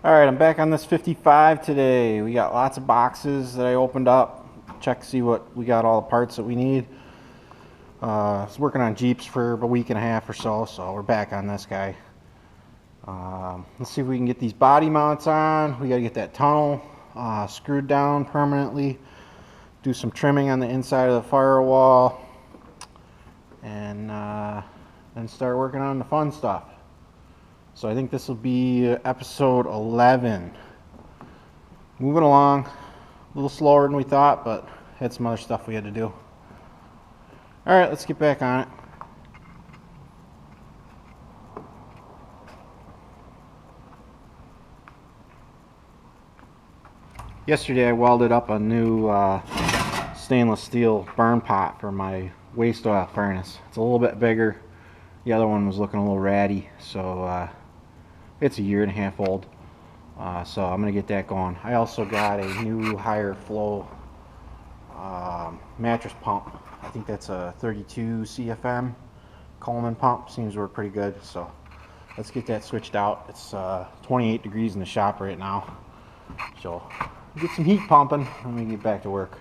Alright, I'm back on this 55 today. We got lots of boxes that I opened up. Check to see what we got, all the parts that we need. I was working on Jeeps for a week and a half or so we're back on this guy. Let's see if we can get these body mounts on. We got to get that tunnel screwed down permanently. Do some trimming on the inside of the firewall. And then start working on the fun stuff. So I think this will be episode 11. Moving along, a little slower than we thought, but had some other stuff we had to do. Alright, let's get back on it. Yesterday I welded up a new stainless steel burn pot for my waste oil furnace. It's a little bit bigger. The other one was looking a little ratty, so it's a year and a half old. So I'm going to get that going. I also got a new higher flow mattress pump. I think that's a 32 CFM Coleman pump. Seems to work pretty good. So let's get that switched out. It's 28 degrees in the shop right now. So get some heat pumping and we get back to work.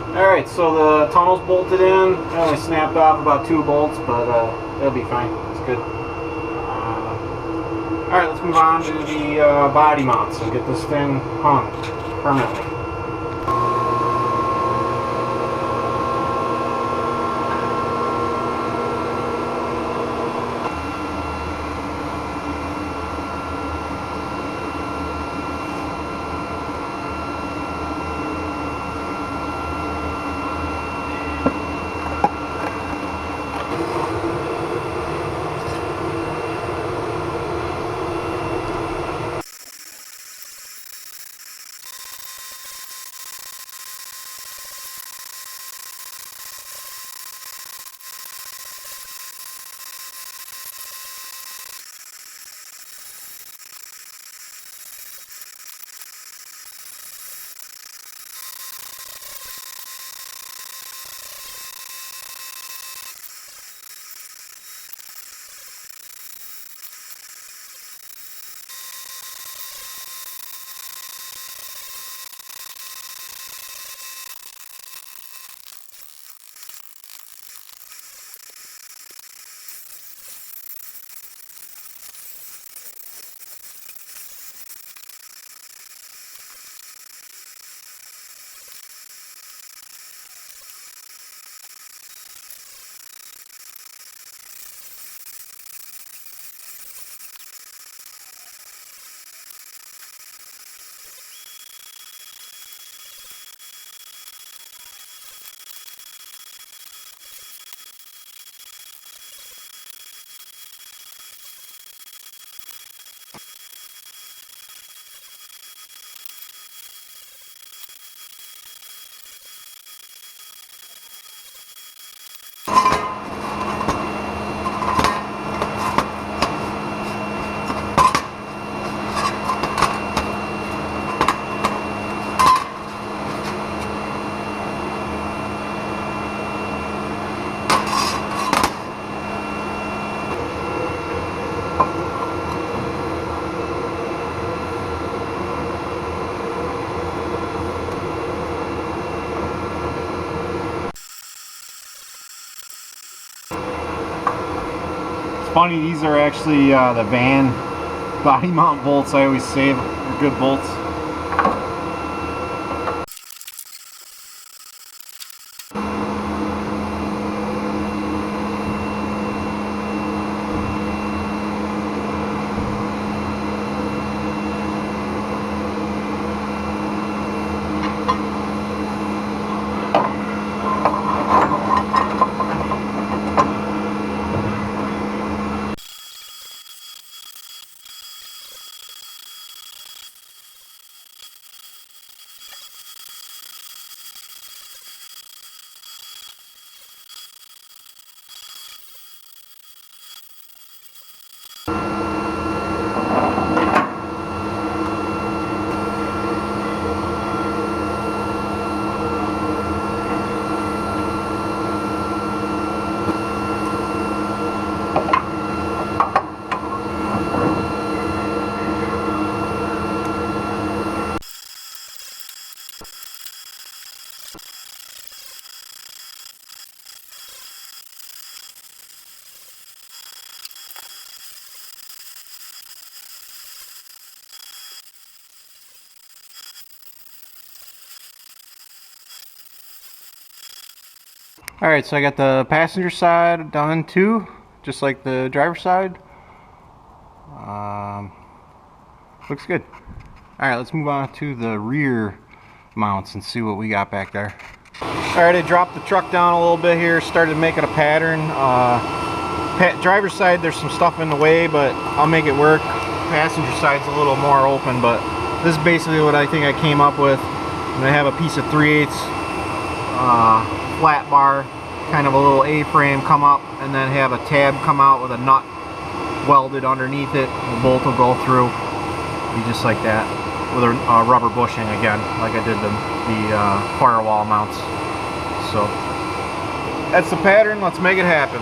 Alright, so the tunnel's bolted in. I only snapped off about 2 bolts, but it'll be fine. It's good. Alright, let's move on to the body mounts and get this thing hung permanently. It's funny, these are actually the van body mount bolts I always save. They're good bolts. Alright, so I got the passenger side done too, just like the driver's side. Looks good. Alright, let's move on to the rear mounts and see what we got back there. Alright, I dropped the truck down a little bit here, started making a pattern. Driver's side, there's some stuff in the way, but I'll make it work. Passenger side's a little more open, but this is basically what I think I came up with. I'm going to have a piece of 3/8 flat bar, kind of a little A-frame come up, and then have a tab come out with a nut welded underneath it. The bolt will go through, be just like that, with a rubber bushing again, like I did the firewall mounts. So that's the pattern. Let's make it happen.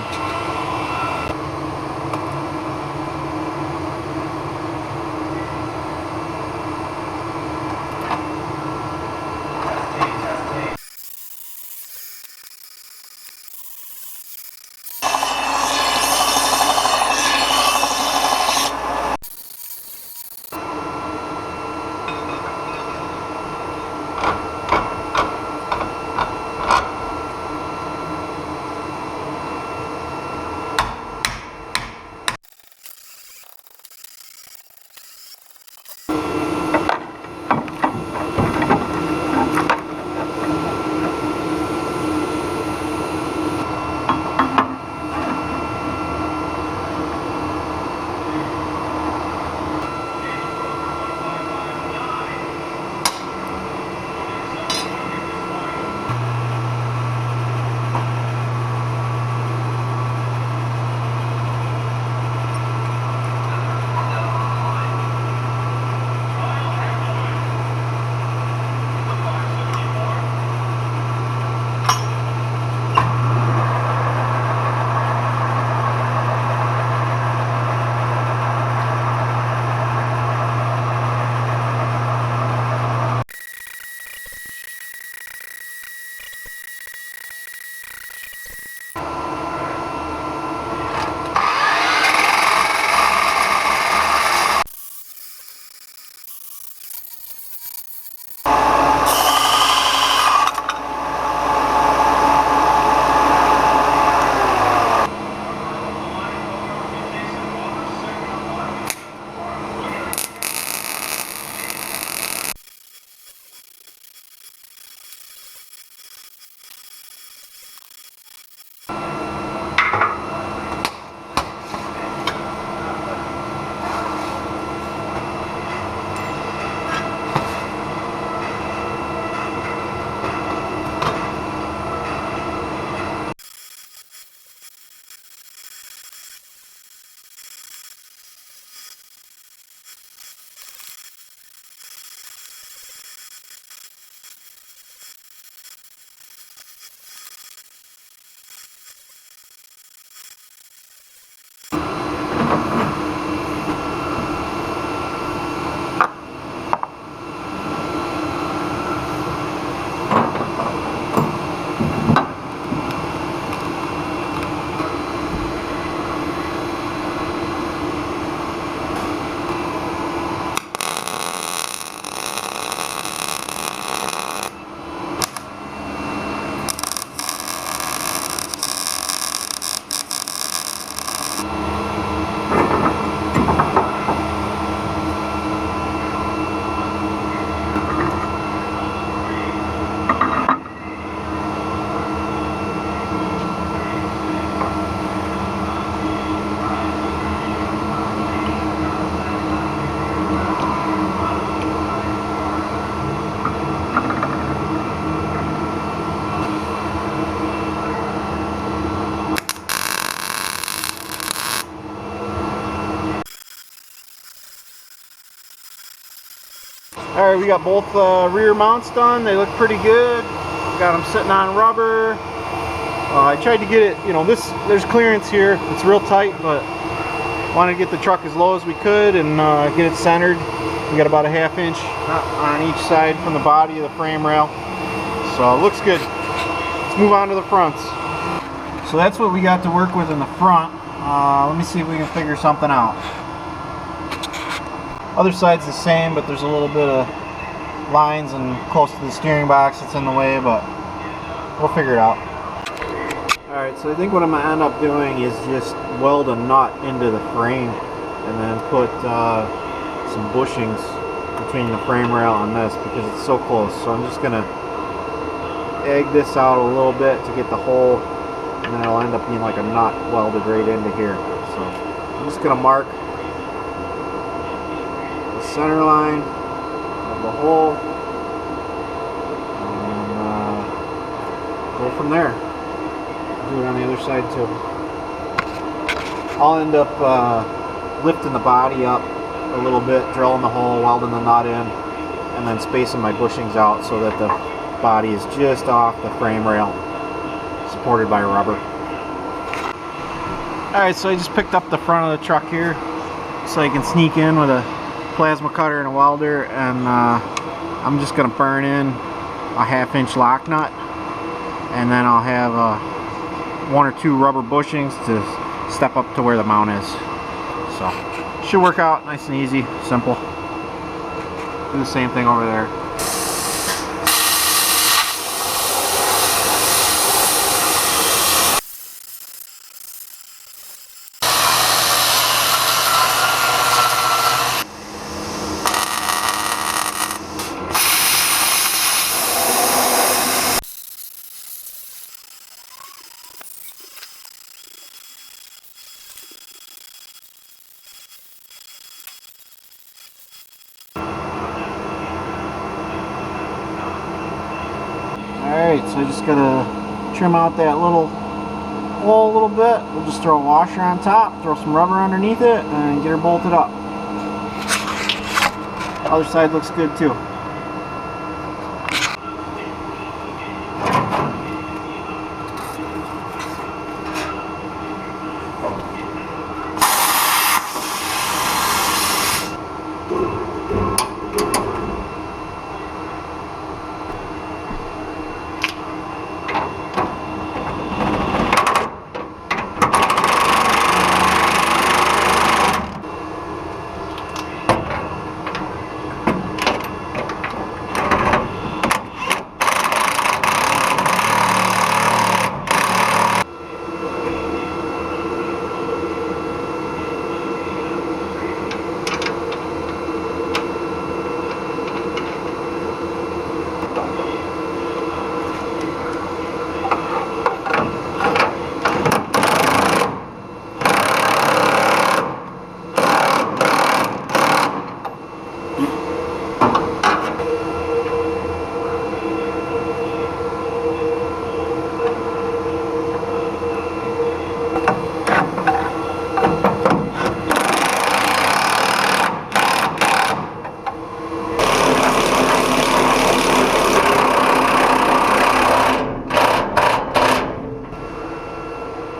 Alright, we got both rear mounts done. They look pretty good. We got them sitting on rubber. I tried to get it, you know, there's clearance here. It's real tight, but wanted to get the truck as low as we could and get it centered. We got about a ½ inch on each side from the body of the frame rail. So it looks good. Let's move on to the fronts. So that's what we got to work with in the front. Let me see if we can figure something out. Other side's the same, but there's a little bit of lines and close to the steering box that's in the way, but we'll figure it out. Alright, so I think what I'm going to end up doing is just weld a nut into the frame and then put some bushings between the frame rail and this because it's so close. So I'm just going to egg this out a little bit to get the hole, and then it'll end up being like a nut welded right into here. So I'm just going to mark the center line of the hole and go from there. Do it on the other side too. I'll end up lifting the body up a little bit, drilling the hole, welding the nut in, and then spacing my bushings out so that the body is just off the frame rail, supported by rubber. Alright, so I just picked up the front of the truck here so I can sneak in with a plasma cutter and a welder, and I'm just going to burn in a ½ inch lock nut, and then I'll have 1 or 2 rubber bushings to step up to where the mount is. So should work out nice and easy, simple. Do the same thing over there. Alright, so I just gotta trim out that little hole a little bit. We'll just throw a washer on top, throw some rubber underneath it, and get her bolted up. Other side looks good too.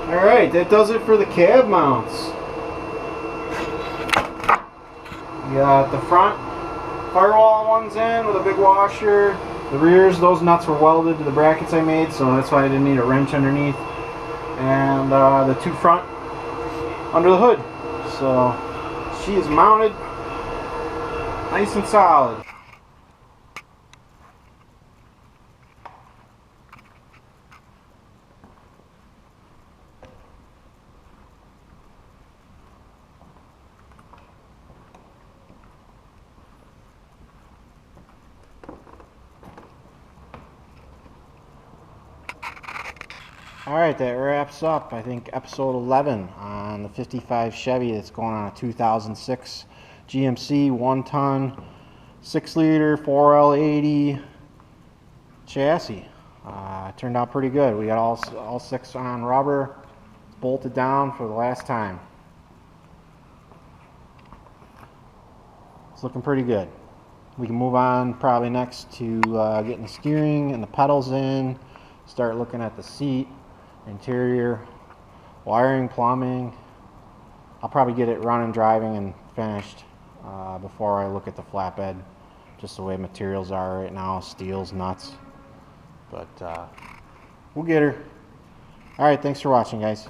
Alright, that does it for the cab mounts. We got the front firewall ones in with a big washer. The rears, those nuts were welded to the brackets I made, so that's why I didn't need a wrench underneath. And the 2 front under the hood. So she is mounted nice and solid. Alright, that wraps up, I think, episode 11 on the 55 Chevy that's going on a 2006 GMC 1-ton, 6-liter, 4L80 chassis. It turned out pretty good. We got all 6 on rubber, bolted down for the last time. It's looking pretty good. We can move on probably next to getting the steering and the pedals in, start looking at the seat, interior, wiring, plumbing. I'll probably get it running, driving, and finished before I look at the flatbed, just the way materials are right now, steels, nuts. But we'll get her. All right, thanks for watching, guys.